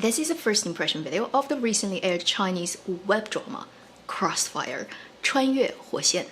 This is a first impression video of the recently aired Chinese web drama Crossfire 穿越火线.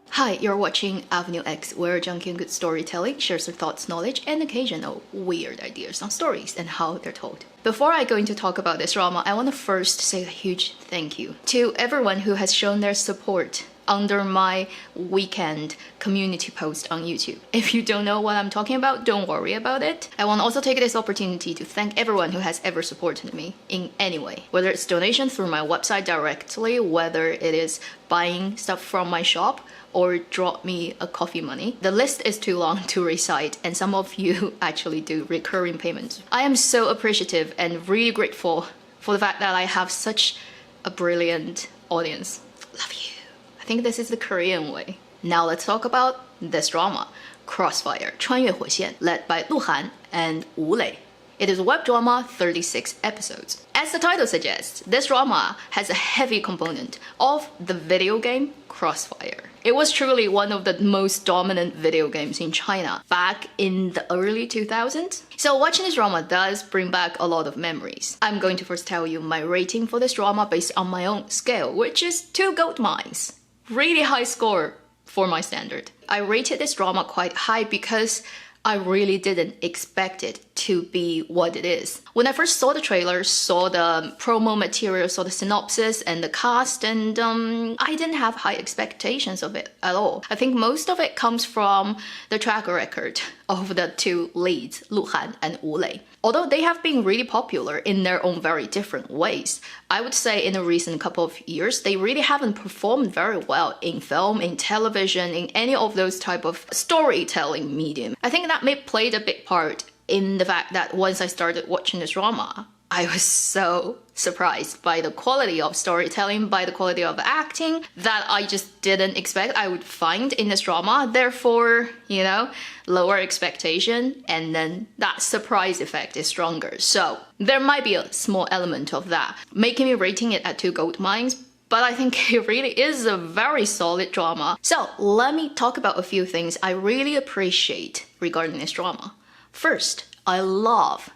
Hi, you're watching Avenue X, where junkie and good storytelling shares their thoughts, knowledge, and occasional weird ideas on stories and how they're told. Before I go into talk about this drama, I want to first say a huge thank you to everyone who has shown their support under my weekend community post on YouTube. If you don't know what I'm talking about, don't worry about it. I want to also take this opportunity to thank everyone who has ever supported me in any way. Whether it's donation through my website directly, whether it is buying stuff from my shop, or drop me a coffee money. The list is too long to recite, and some of you actually do recurring payments. I am so appreciative and really grateful for the fact that I have such a brilliant audience. Love you. I think this is the Korean way. Now let's talk about this drama, Crossfire 穿越火线, led by Lu Han and Wu Lei. It is a web drama, 36 episodes. As the title suggests, this drama has a heavy component of the video game Crossfire. It was truly one of the most dominant video games in China back in the early 2000s. So watching this drama does bring back a lot of memories. I'm going to first tell you my rating for this drama based on my own scale, which is 2 gold mines. Really high score for my standard. I rated this drama quite high because I really didn't expect it to be what it is. When I first saw the trailer, saw the promo material, saw the synopsis and the cast, and I didn't have high expectations of it at all. I think most of it comes from the track record of the two leads, Lu Han and Wu Lei. Although they have been really popular in their own very different ways, I would say in the recent couple of years, they really haven't performed very well in film, in television, in any of those type of storytelling medium. I think that may played a big part in the fact that once I started watching this drama, I was so surprised by the quality of storytelling, by the quality of acting that I just didn't expect I would find in this drama. Therefore, you know, lower expectation, and then that surprise effect is stronger. So there might be a small element of that, making me rating it at 2 gold mines. But I think it really is a very solid drama. So let me talk about a few things I really appreciate regarding this drama. First, I love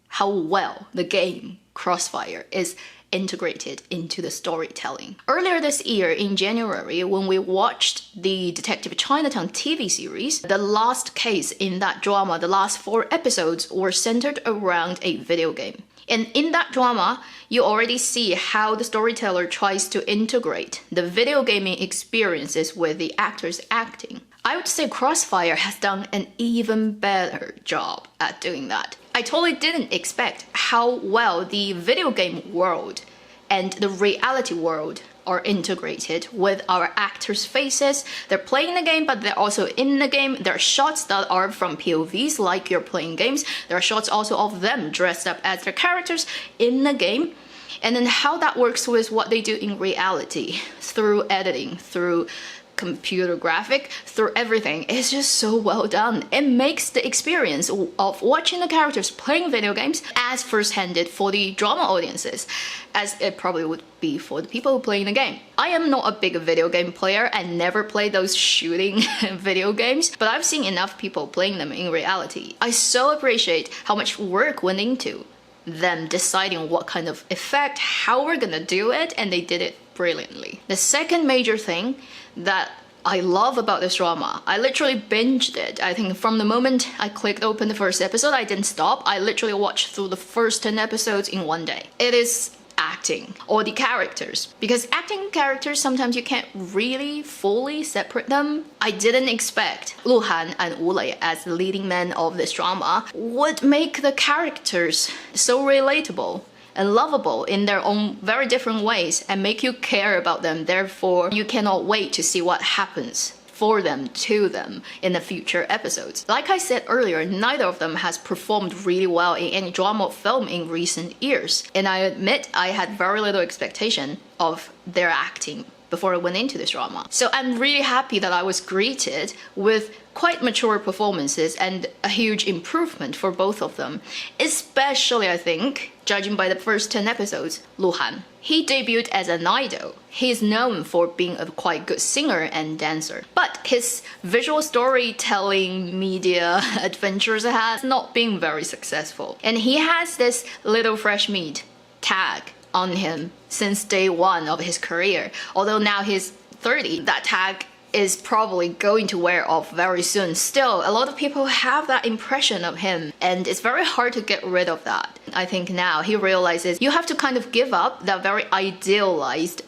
how well the game Crossfire is integrated into the storytelling. Earlier this year in January, when we watched the Detective Chinatown TV series, the last case in that drama, the last 4 episodes, were centered around a video game. And in that drama, you already see how the storyteller tries to integrate the video gaming experiences with the actors' acting. I would say Crossfire has done an even better job at doing that. I totally didn't expect how well the video game world and the reality world are integrated with our actors' faces. They're playing the game, but they're also in the game. There are shots that are from POVs, like you're playing games. There are shots also of them dressed up as their characters in the game. And then how that works with what they do in reality, through editing, through computer graphic, through everything, is just so well done. It makes the experience of watching the characters playing video games as first-handed for the drama audiences as it probably would be for the people who play in the game. I am not a big video game player and never play those shooting video games, but I've seen enough people playing them in reality. I so appreciate how much work went into them deciding what kind of effect, how we're gonna do it, and they did it brilliantly. The second major thing that I love about this drama, I literally binged it. I think from the moment I clicked open the first episode, I didn't stop. I literally watched through the first 10 episodes in one day. It is acting, or the characters, because acting characters, sometimes you can't really fully separate them. I didn't expect Lu Han and Wu Lei as the leading men of this drama would make the characters so relatable and lovable in their own very different ways and make you care about them. Therefore, you cannot wait to see what happens for them, to them, in the future episodes. Like I said earlier, neither of them has performed really well in any drama or film in recent years. And I admit I had very little expectation of their acting before I went into this drama. So I'm really happy that I was greeted with quite mature performances and a huge improvement for both of them. Especially, I think, judging by the first 10 episodes, Lu Han. He debuted as an idol. He is known for being a quite good singer and dancer. But his visual storytelling media adventures has not been very successful. And he has this little fresh meat tag on him since day one of his career. Although now he's 30, that tag is probably going to wear off very soon. Still, a lot of people have that impression of him, and it's very hard to get rid of that. I think now he realizes you have to kind of give up that very idealized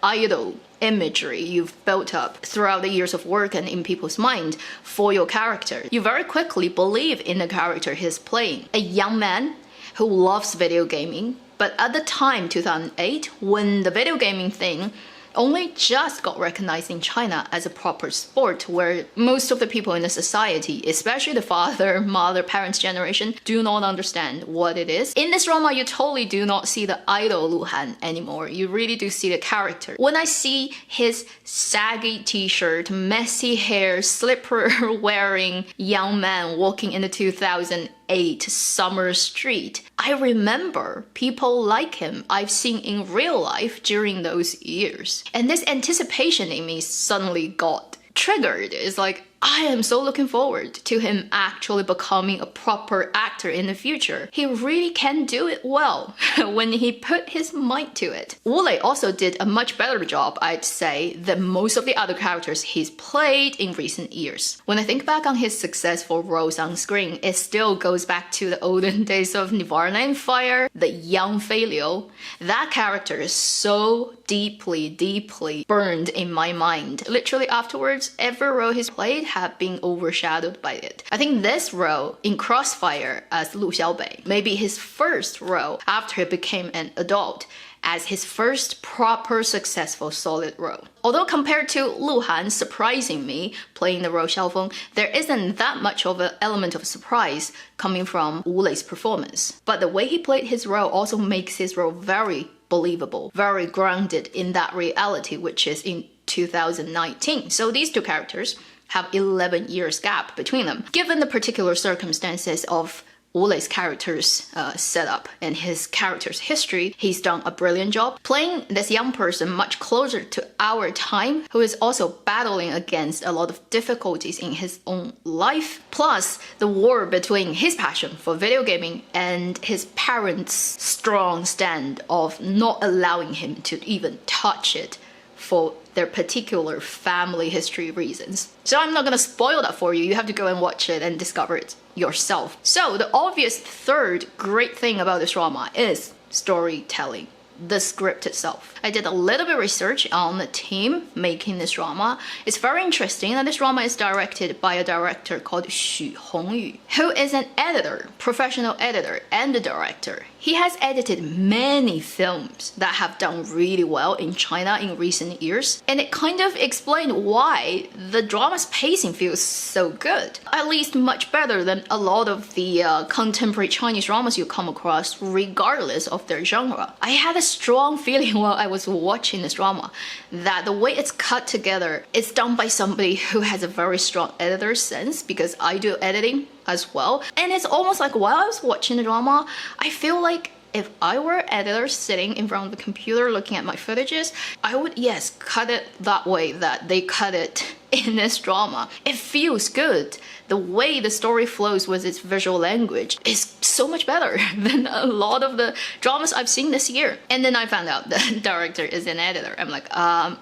idol imagery you've built up throughout the years of work and in people's mind for your character. You very quickly believe in the character he's playing. A young man who loves video gaming, but at the time, 2008, when the video gaming thing only just got recognized in China as a proper sport, where most of the people in the society, especially the father, mother, parents generation, do not understand what it is. In this drama, you totally do not see the idol Lu Han anymore. You really do see the character. When I see his saggy t-shirt, messy hair, slipper-wearing young man walking in the 2008 summer street, I remember people like him I've seen in real life during those years. And this anticipation in me suddenly got triggered. It's like, I am so looking forward to him actually becoming a proper actor in the future. He really can do it well when he put his mind to it. Wu Lei also did a much better job, I'd say, than most of the other characters he's played in recent years. When I think back on his successful roles on screen, it still goes back to the olden days of Nirvana and Fire, the young Fei Liu. That character is so deeply burned in my mind. Literally afterwards, every role he's played have been overshadowed by it. I think this role in Crossfire as Lu Xiaobei may be his first role after he became an adult, as his first proper successful solid role. Although compared to Lu Han surprising me playing the role Xiaofeng, there isn't that much of an element of surprise coming from Wu Lei's performance. But the way he played his role also makes his role very believable, very grounded in that reality, which is in 2019. So these two characters have 11 years gap between them. Given the particular circumstances of Wu Lei's character's setup and his character's history, he's done a brilliant job playing this young person much closer to our time, who is also battling against a lot of difficulties in his own life, plus the war between his passion for video gaming and his parents' strong stand of not allowing him to even touch it for their particular family history reasons. So I'm not gonna spoil that for you. You have to go and watch it and discover it yourself. So the obvious third great thing about this drama is storytelling. The script itself. I did a little bit of research on the team making this drama. It's very interesting that this drama is directed by a director called Xu Hongyu, who is an editor, professional editor and a director. He has edited many films that have done really well in China in recent years, and it kind of explained why the drama's pacing feels so good. At least much better than a lot of the contemporary Chinese dramas you come across, regardless of their genre. I had a strong feeling while I was watching this drama that the way it's cut together is done by somebody who has a very strong editor sense, because I do editing as well. And it's almost like while I was watching the drama, I feel like if I were an editor sitting in front of the computer looking at my footages, I would, yes, cut it that way that they cut it in this drama. It feels good. The way the story flows with its visual language is so much better than a lot of the dramas I've seen this year. And then I found out the director is an editor. I'm like,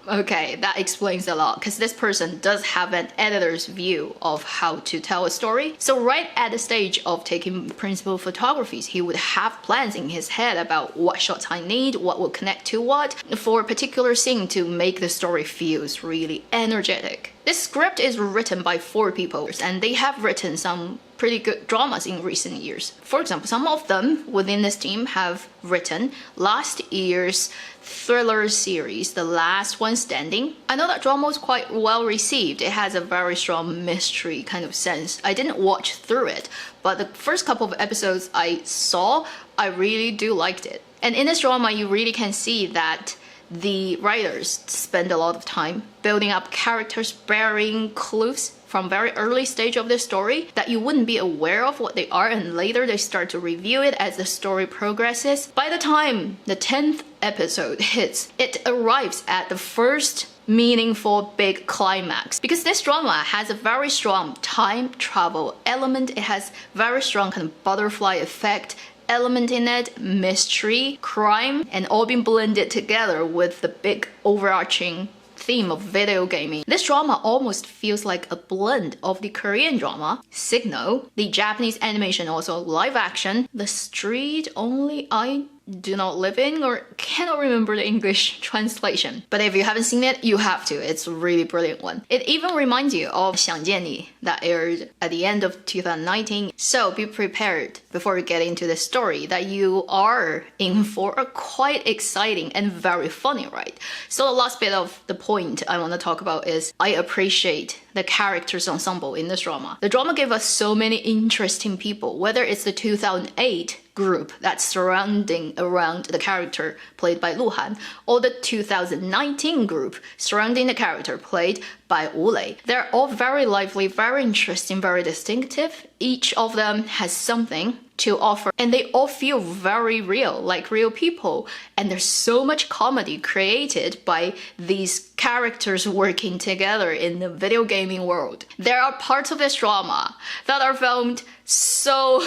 okay, that explains a lot, because this person does have an editor's view of how to tell a story. So right at the stage of taking principal photographies, he would have plans in his head about what shots I need, what will connect to what, for a particular scene to make the story feels really energetic. This script is written by 4 people, and they have written some pretty good dramas in recent years. For example, some of them within this team have written last year's thriller series, The Last One Standing. I know that drama was quite well received. It has a very strong mystery kind of sense. I didn't watch through it, but the first couple of episodes I saw, I really do liked it. And in this drama, you really can see that the writers spend a lot of time building up characters bearing clues from very early stage of the story that you wouldn't be aware of what they are, and later they start to review it as the story progresses. By the time the 10th episode hits, it arrives at the first meaningful big climax, because this drama has a very strong time travel element. It has very strong kind of butterfly effect element in it, mystery, crime, and all being blended together with the big overarching theme of video gaming. This drama almost feels like a blend of the Korean drama Signal, the Japanese animation, also live action, The Street Only I Do Not Live In, or cannot remember the English translation. But if you haven't seen it, you have to. It's a really brilliant one. It even reminds you of 想见你 that aired at the end of 2019. So be prepared before we get into the story that you are in for a quite exciting and very funny ride. So the last bit of the point I want to talk about is I appreciate the characters ensemble in this drama. The drama gave us so many interesting people, whether it's the 2008 group that's surrounding around the character played by Lu Han, or the 2019 group surrounding the character played by Wu Lei. They're all very lively, very interesting, very distinctive. Each of them has something to offer, and they all feel very real, like real people. And there's so much comedy created by these characters working together in the video gaming world. There are parts of this drama that are filmed so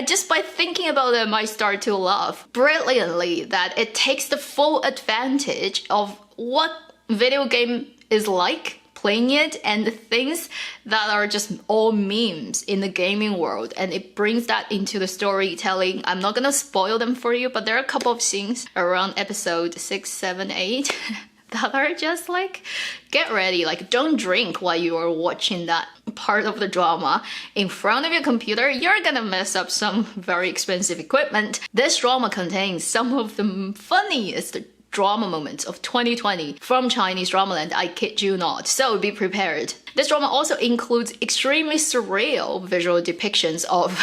just by thinking about them, I start to laugh brilliantly, that it takes the full advantage of what video game is like, playing it, and the things that are just all memes in the gaming world, and it brings that into the storytelling. I'm not gonna spoil them for you, but there are a couple of scenes around episode 6, 7, 8 that are just like, get ready, like don't drink while you are watching that part of the drama in front of your computer. You're gonna mess up some very expensive equipment. This drama contains some of the funniest drama moments of 2020 from Chinese dramaland, I kid you not, so be prepared. This drama also includes extremely surreal visual depictions of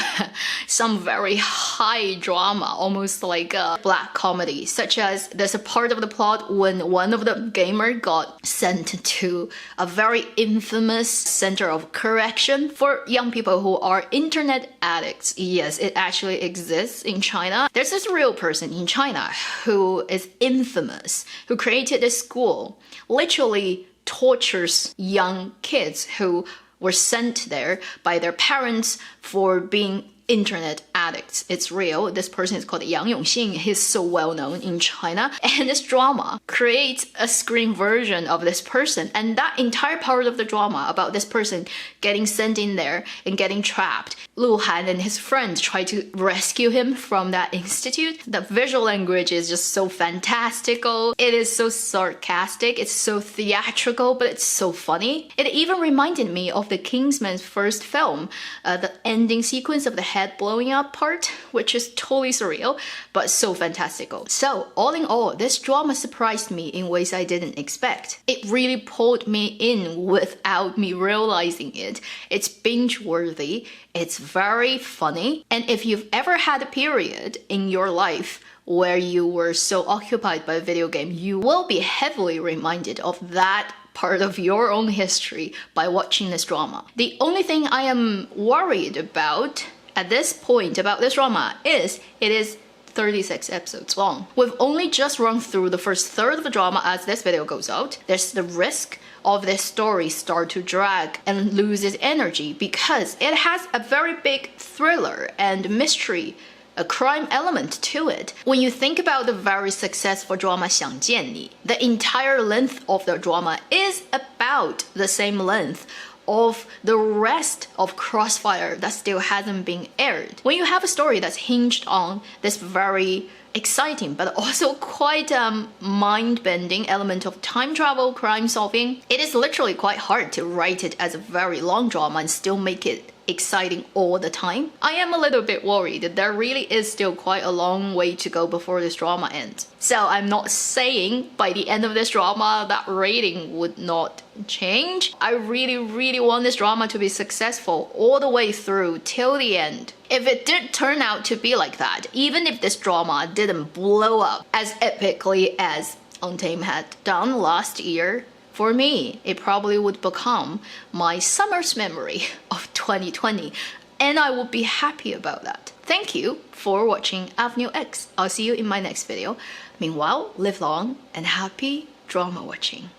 some very high drama, almost like a black comedy, such as there's a part of the plot when one of the gamer got sent to a very infamous center of correction for young people who are internet addicts. Yes, it actually exists in China. There's this real person in China who is infamous, who created this school, literally tortures young kids who were sent there by their parents for being internet addicts. It's real. This person is called Yang Yongxing. He's so well known in China. And this drama creates a screen version of this person. And that entire part of the drama about this person getting sent in there and getting trapped, Lu Han and his friends try to rescue him from that institute. The visual language is just so fantastical. It is so sarcastic. It's so theatrical, but it's so funny. It even reminded me of the Kingsman's first film, the ending sequence of the head blowing up part, which is totally surreal, but so fantastical. So, all in all, this drama surprised me in ways I didn't expect. It really pulled me in without me realizing it. It's binge-worthy, it's very funny, and if you've ever had a period in your life where you were so occupied by a video game, you will be heavily reminded of that part of your own history by watching this drama. The only thing I am worried about at this point about this drama is it is 36 episodes long. We've only just run through the first third of the drama as this video goes out. There's the risk of this story start to drag and lose its energy because it has a very big thriller and mystery, a crime element to it. When you think about the very successful drama 想见你, the entire length of the drama is about the same length of the rest of Crossfire that still hasn't been aired. When you have a story that's hinged on this very exciting but also quite mind-bending element of time travel, crime solving, it is literally quite hard to write it as a very long drama and still make it exciting all the time. I am a little bit worried that there really is still quite a long way to go before this drama ends. So I'm not saying by the end of this drama that rating would not change. I really want this drama to be successful all the way through till the end. If it did turn out to be like that, even if this drama didn't blow up as epically as Untamed had done last year, for me, it probably would become my summer's memory of 2020, and I would be happy about that. Thank you for watching Avenue X. I'll see you in my next video. Meanwhile, live long and happy drama watching.